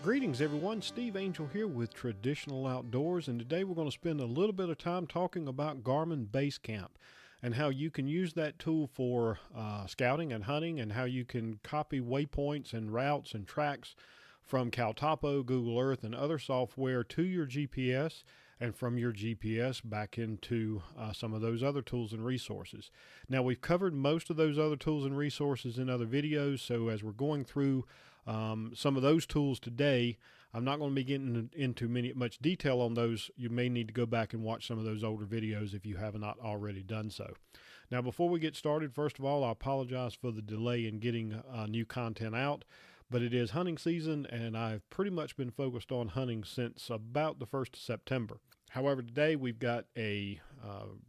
Greetings everyone, Steve Angel here with Traditional Outdoors, and today we're going to spend a little bit of time talking about Garmin BaseCamp and how you can use that tool for scouting and hunting, and how you can copy waypoints and routes and tracks from Caltopo, Google Earth, and other software to your GPS, and from your GPS back into some of those other tools and resources. Now, we've covered most of those other tools and resources in other videos, so as we're going through some of those tools today, I'm not going to be getting into much detail on those. You may need to go back and watch some of those older videos if you have not already done so. Now, before we get started, first of all, I apologize for the delay in getting new content out, but it is hunting season, and I've pretty much been focused on hunting since about the 1st of September. However, today we've got a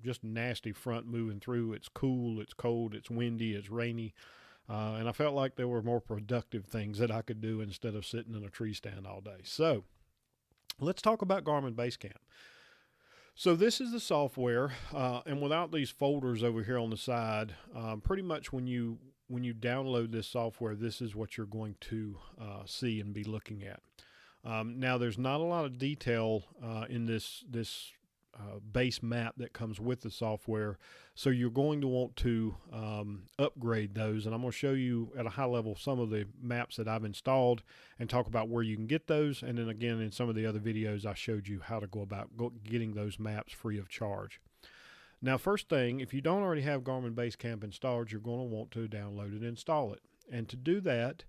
just nasty front moving through. It's cool, it's cold, it's windy, it's rainy. And I felt like there were more productive things that I could do instead of sitting in a tree stand all day. So let's talk about Garmin BaseCamp. So this is the software, and without these folders over here on the side, pretty much when you download this software, this is what you're going to see and be looking at. Now, there's not a lot of detail in this base map that comes with the software, so you're going to want to upgrade those, and I'm going to show you at a high level some of the maps that I've installed and talk about where you can get those. And then again, in some of the other videos, I showed you how to go about getting those maps free of charge. Now, first thing, if you don't already have Garmin BaseCamp installed, you're going to want to download it and install it. And to do that,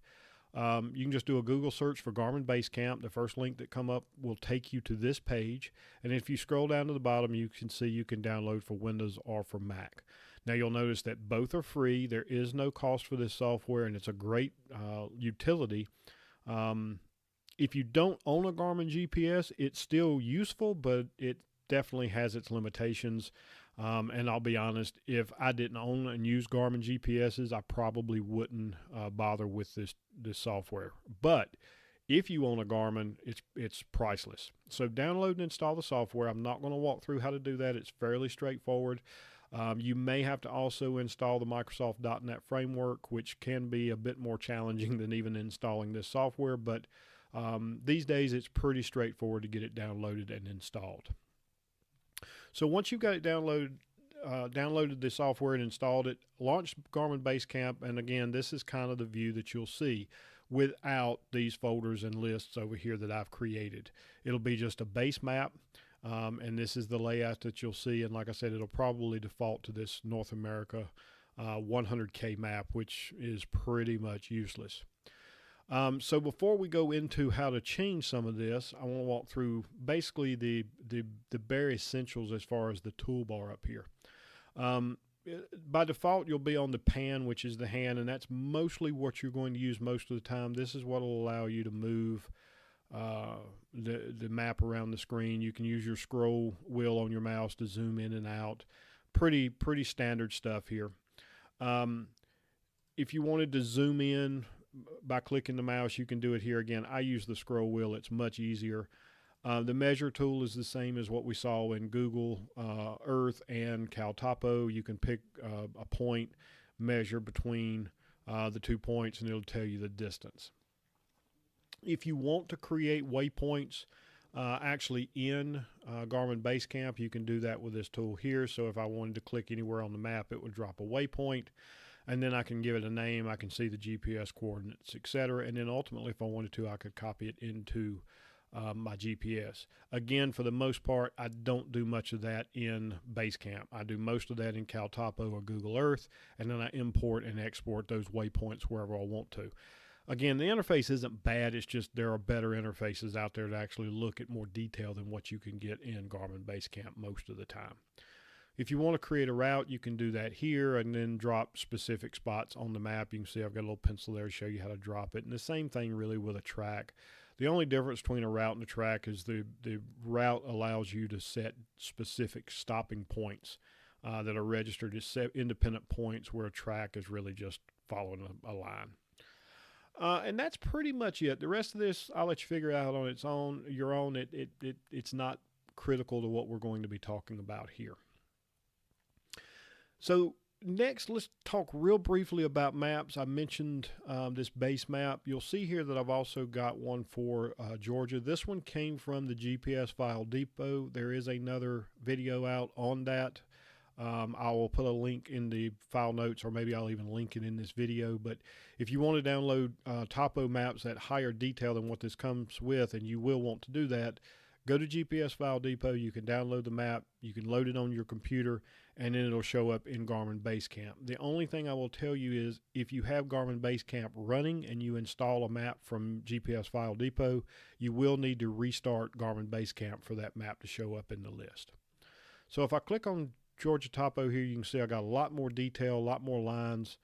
you can just do a Google search for Garmin BaseCamp. The first link that come up will take you to this page, and if you scroll down to the bottom, you can see you can download for Windows or for Mac. Now, you'll notice that both are free. There is no cost for this software, and it's a great utility. If you don't own a Garmin GPS, it's still useful, but it definitely has its limitations. And I'll be honest, if I didn't own and use Garmin GPSs, I probably wouldn't bother with this software. But if you own a Garmin, it's priceless. So download and install the software. I'm not going to walk through how to do that. It's fairly straightforward. You may have to also install the Microsoft .NET framework, which can be a bit more challenging than even installing this software. But these days, it's pretty straightforward to get it downloaded and installed. So once you've got it downloaded the software and installed it, launch Garmin BaseCamp, and again, this is kind of the view that you'll see without these folders and lists over here that I've created. It'll be just a base map, and this is the layout that you'll see, and like I said, it'll probably default to this North America 100K map, which is pretty much useless. So before we go into how to change some of this, I want to walk through basically the bare essentials as far as the toolbar up here. By default, you'll be on the pan, which is the hand, and that's mostly what you're going to use most of the time. This is what will allow you to move the map around the screen. You can use your scroll wheel on your mouse to zoom in and out. Pretty standard stuff here. If you wanted to zoom in by clicking the mouse, you can do it here. Again, I use the scroll wheel. It's much easier. The measure tool is the same as what we saw in Google Earth and Caltopo. You can pick a point, measure between the 2 points, and it'll tell you the distance. If you want to create waypoints actually in Garmin BaseCamp, you can do that with this tool here. So if I wanted to click anywhere on the map, it would drop a waypoint, and then I can give it a name. I can see the GPS coordinates, etc. And then ultimately, if I wanted to, I could copy it into my GPS. Again, for the most part, I don't do much of that in BaseCamp. I do most of that in Caltopo or Google Earth, and then I import and export those waypoints wherever I want to. Again, the interface isn't bad. It's just there are better interfaces out there to actually look at more detail than what you can get in Garmin BaseCamp most of the time. If you want to create a route, you can do that here and then drop specific spots on the map. You can see I've got a little pencil there to show you how to drop it. And the same thing really with a track. The only difference between a route and a track is the route allows you to set specific stopping points that are registered as independent points, where a track is really just following a line. And that's pretty much it. The rest of this, I'll let you figure out on its own, your own. It's not critical to what we're going to be talking about here. So next, let's talk real briefly about maps. I mentioned this base map. You'll see here that I've also got one for Georgia. This one came from the GPS File Depot. There is another video out on that. I will put a link in the file notes, or maybe I'll even link it in this video. But if you want to download topo maps at higher detail than what this comes with, and you will want to do that, go to GPS File Depot. You can download the map, you can load it on your computer, and then it'll show up in Garmin BaseCamp. The only thing I will tell you is if you have Garmin BaseCamp running and you install a map from GPS File Depot, you will need to restart Garmin BaseCamp for that map to show up in the list. So if I click on Georgia Topo here, you can see I got a lot more detail, a lot more lines.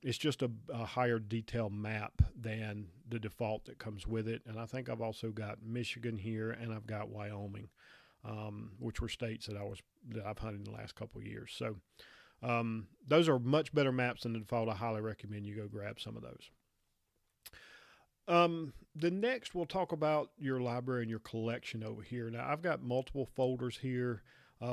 It's just a higher detail map than the default that comes with it. And I think I've also got Michigan here, and I've got Wyoming, which were states that I've hunted in the last couple of years. So those are much better maps than the default. I highly recommend you go grab some of those. The next, we'll talk about your library and your collection over here. Now, I've got multiple folders here.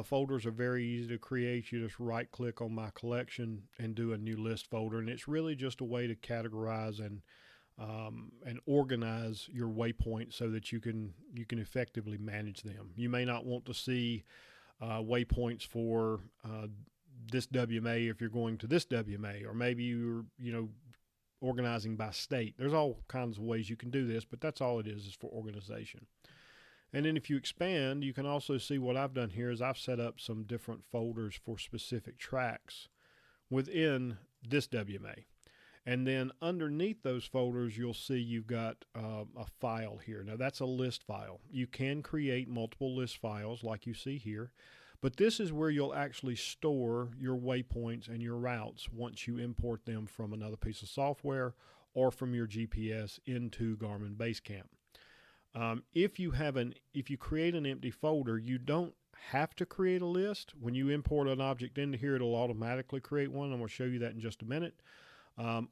Folders are very easy to create. You just right click on my collection and do a new list folder, and it's really just a way to categorize and organize your waypoints so that you can effectively manage them. You may not want to see waypoints for this WMA if you're going to this WMA, or maybe you're organizing by state. There's all kinds of ways you can do this, but that's all it is for organization. And then if you expand, you can also see what I've done here is I've set up some different folders for specific tracks within this WMA. And then underneath those folders, you'll see you've got a file here. Now that's a list file. You can create multiple list files like you see here, but this is where you'll actually store your waypoints and your routes once you import them from another piece of software or from your GPS into Garmin BaseCamp. If you create an empty folder, you don't have to create a list. When you import an object into here, it'll automatically create one. I'm going to show you that in just a minute.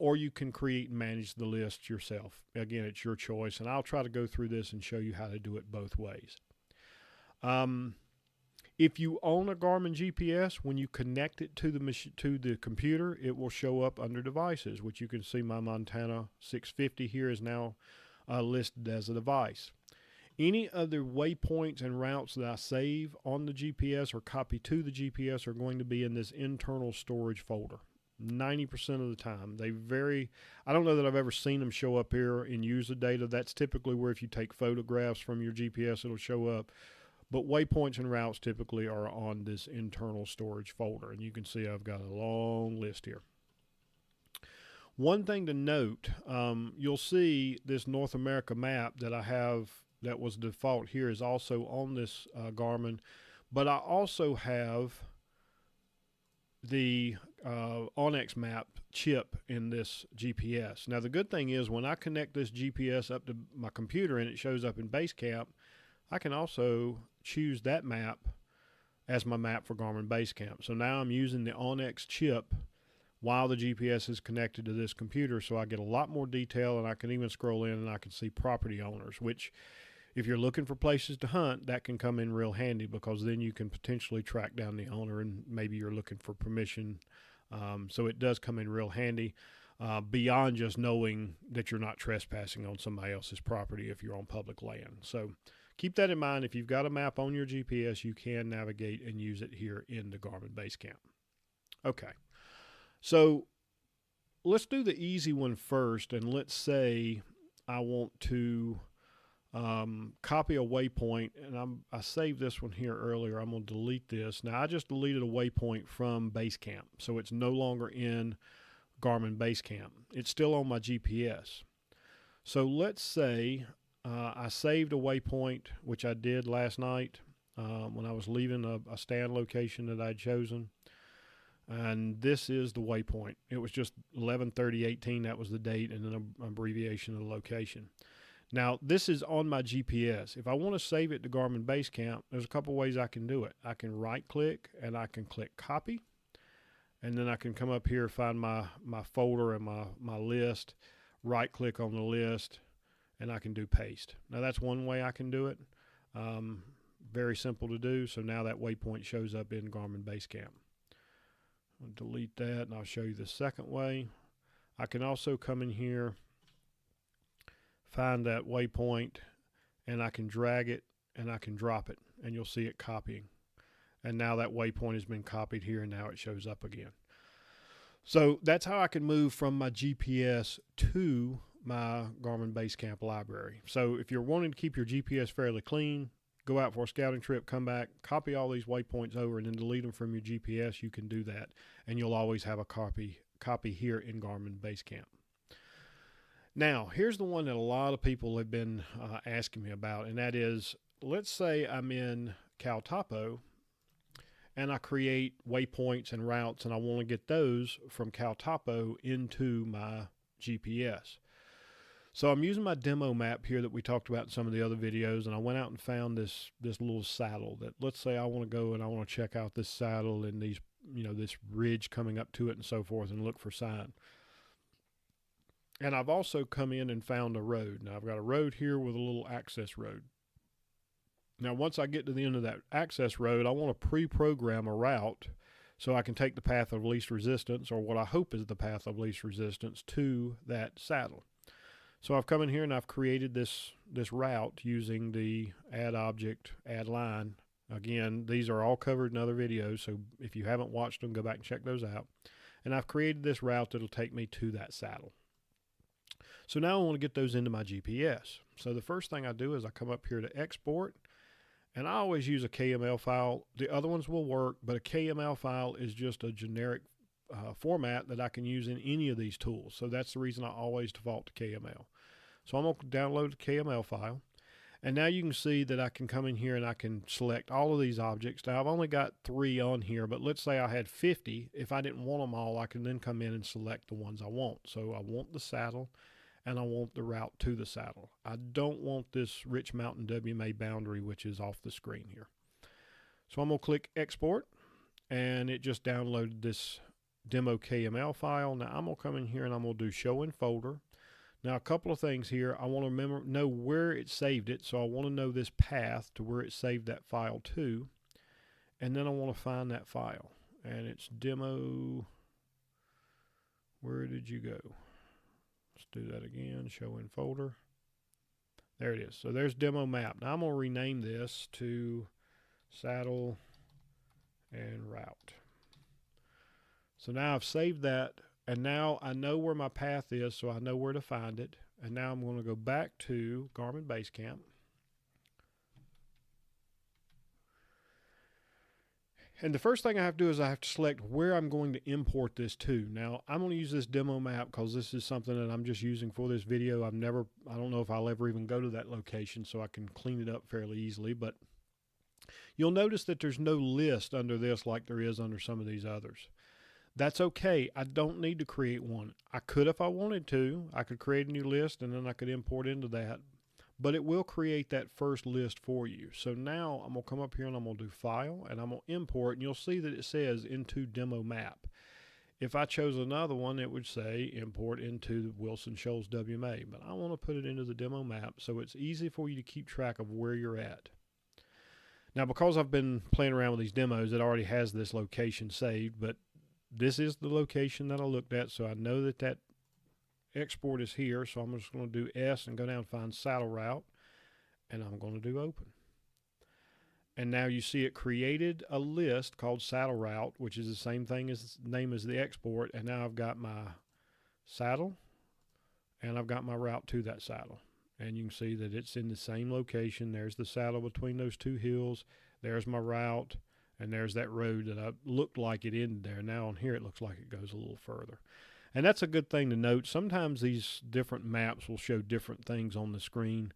Or you can create and manage the list yourself. Again, it's your choice, and I'll try to go through this and show you how to do it both ways. If you own a Garmin GPS, when you connect it to the computer, it will show up under devices, which you can see my Montana 650 here is now listed as a device. Any other waypoints and routes that I save on the GPS or copy to the GPS are going to be in this internal storage folder. 90% of the time. I don't know that I've ever seen them show up here in user data. That's typically where if you take photographs from your GPS, it'll show up. But waypoints and routes typically are on this internal storage folder. And you can see I've got a long list here. One thing to note, you'll see this North America map that I have that was default here is also on this Garmin, but I also have the Onyx map chip in this GPS. Now the good thing is when I connect this GPS up to my computer and it shows up in BaseCamp, I can also choose that map as my map for Garmin BaseCamp. So now I'm using the Onyx chip while the GPS is connected to this computer, so I get a lot more detail, and I can even scroll in and I can see property owners, which if you're looking for places to hunt, that can come in real handy because then you can potentially track down the owner and maybe you're looking for permission. So it does come in real handy beyond just knowing that you're not trespassing on somebody else's property if you're on public land. So keep that in mind. If you've got a map on your GPS, you can navigate and use it here in the Garmin BaseCamp. Okay. So let's do the easy one first, and let's say I want to copy a waypoint, and I saved this one here earlier. I'm going to delete this. Now I just deleted a waypoint from BaseCamp, so it's no longer in Garmin BaseCamp. It's still on my GPS. So let's say I saved a waypoint, which I did last night when I was leaving a stand location that I'd chosen. And this is the waypoint. It was just 11/30/18. That was the date and an abbreviation of the location. Now, this is on my GPS. If I want to save it to Garmin BaseCamp, there's a couple ways I can do it. I can right-click and I can click Copy. And then I can come up here, find my folder and my list, right-click on the list, and I can do Paste. Now, that's one way I can do it. Very simple to do. So now that waypoint shows up in Garmin BaseCamp. I'll delete that and I'll show you the second way. I can also come in here, find that waypoint, and I can drag it and I can drop it, and you'll see it copying. And now that waypoint has been copied here, and now it shows up again. So that's how I can move from my GPS to my Garmin BaseCamp library. So if you're wanting to keep your GPS fairly clean, go out for a scouting trip, come back, copy all these waypoints over, and then delete them from your GPS, you can do that. And you'll always have a copy here in Garmin BaseCamp. Now, here's the one that a lot of people have been asking me about, and that is, let's say I'm in Cal Topo, and I create waypoints and routes, and I want to get those from Cal Topo into my GPS. So I'm using my demo map here that we talked about in some of the other videos, and I went out and found this little saddle that, let's say I want to go and I want to check out this saddle and these, this ridge coming up to it and so forth, and look for sign. And I've also come in and found a road. Now I've got a road here with a little access road. Now once I get to the end of that access road, I want to pre-program a route so I can take the path of least resistance, or what I hope is the path of least resistance, to that saddle. So I've come in here and I've created this route using the add object, add line. Again, these are all covered in other videos, so if you haven't watched them, go back and check those out. And I've created this route that'll take me to that saddle. So now I want to get those into my GPS. So the first thing I do is I come up here to export, and I always use a KML file. The other ones will work, but a KML file is just a generic format that I can use in any of these tools. So that's the reason I always default to KML. So I'm going to download the KML file, and now you can see that I can come in here and I can select all of these objects. Now I've only got 3 on here, but let's say I had 50. If I didn't want them all, I can then come in and select the ones I want. So I want the saddle, and I want the route to the saddle. I don't want this Rich Mountain WMA boundary, which is off the screen here. So I'm going to click export, and it just downloaded this demo KML file. Now I'm going to come in here and I'm going to do show in folder. Now a couple of things here. I want to know where it saved it, so I want to know this path to where it saved that file to, and then I want to find that file, and it's demo. Where did you go? Let's do that again, show in folder. There it is. So there's demo map. Now I'm going to rename this to saddle and route. So now I've saved that, and now I know where my path is, so I know where to find it. And now I'm going to go back to Garmin BaseCamp. And the first thing I have to do is I have to select where I'm going to import this to. Now, I'm going to use this demo map because this is something that I'm just using for this video. I don't know if I'll ever even go to that location, so I can clean it up fairly easily. But you'll notice that there's no list under this like there is under some of these others. That's okay. I don't need to create one. I could if I wanted to. I could create a new list and then I could import into that. But it will create that first list for you. So now I'm going to come up here and I'm going to do File, and I'm going to import, and you'll see that it says into demo map. If I chose another one, it would say import into the Wilson Shoals WMA. But I want to put it into the demo map so it's easy for you to keep track of where you're at. Now, because I've been playing around with these demos, it already has this location saved, but this is the location that I looked at, so I know that that export is here. So I'm just going to do S and go down and find saddle route, and I'm going to do open. And now you see it created a list called saddle route, which is the same thing as name as the export. And now I've got my saddle and I've got my route to that saddle, and you can see that it's in the same location. There's the saddle between those 2 hills, there's my route, and there's that road that I looked like it ended there. Now on here it looks like it goes a little further. And that's a good thing to note. Sometimes these different maps will show different things on the screen,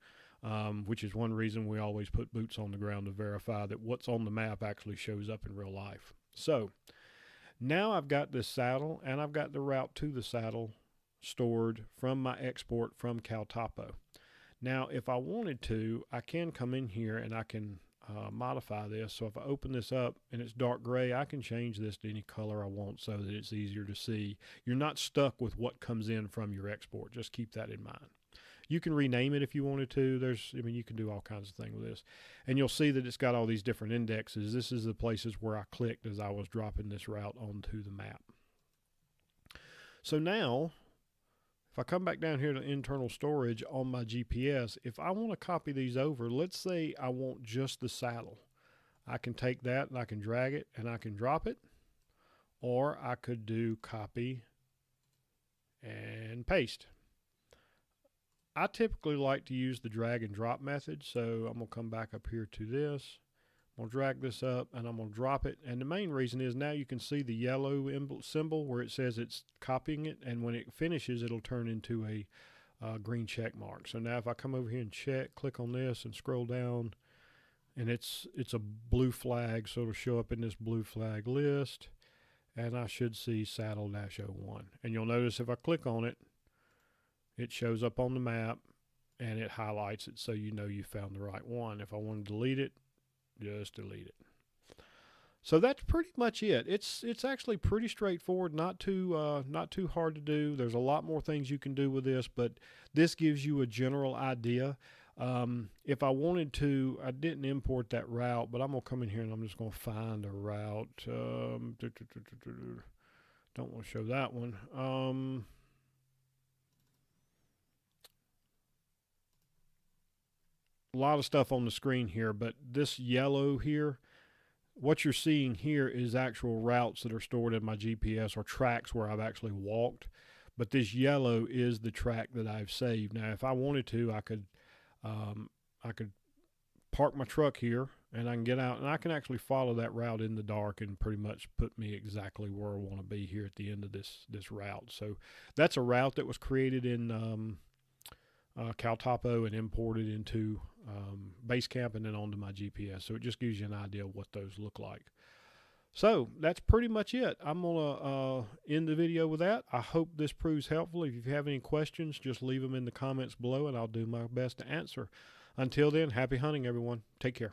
which is one reason we always put boots on the ground to verify that what's on the map actually shows up in real life. So now I've got this saddle and I've got the route to the saddle stored from my export from Cal Topo. Now if I wanted to, I can come in here and I can modify this. So if I open this up and it's dark gray, I can change this to any color I want so that it's easier to see. You're not stuck with what comes in from your export. Just keep that in mind. You can rename it if you wanted to. You can do all kinds of things with this. And you'll see that it's got all these different indexes. This is the places where I clicked as I was dropping this route onto the map. So now, if I come back down here to internal storage on my GPS, if I want to copy these over, let's say I want just the saddle. I can take that and I can drag it and I can drop it. Or I could do copy and paste. I typically like to use the drag and drop method, so I'm going to come back up here to this. I'm going to drag this up and I'm going to drop it. And the main reason is now you can see the yellow symbol where it says it's copying it, and when it finishes it'll turn into a green check mark. So now if I come over here and click on this and scroll down, and it's a blue flag, so it'll show up in this blue flag list. And I should see saddle-01. And you'll notice if I click on it, it shows up on the map and it highlights it so you know you found the right one. If I want to delete it, just delete it. So that's pretty much it. It's actually pretty straightforward, not too hard to do. There's a lot more things you can do with this, but this gives you a general idea. If I wanted to, I didn't import that route, but I'm going to come in here and I'm just going to find a route. Don't want to show that one. A lot of stuff on the screen here, but this yellow here, what you're seeing here is actual routes that are stored in my GPS, or tracks where I've actually walked. But this yellow is the track that I've saved. Now, if I wanted to, I could park my truck here and I can get out and I can actually follow that route in the dark and pretty much put me exactly where I want to be here at the end of this route. So that's a route that was created in CalTopo and imported into BaseCamp and then onto my GPS. So it just gives you an idea of what those look like. So that's pretty much it. I'm going to end the video with that. I hope this proves helpful. If you have any questions, just leave them in the comments below and I'll do my best to answer. Until then, happy hunting, everyone. Take care.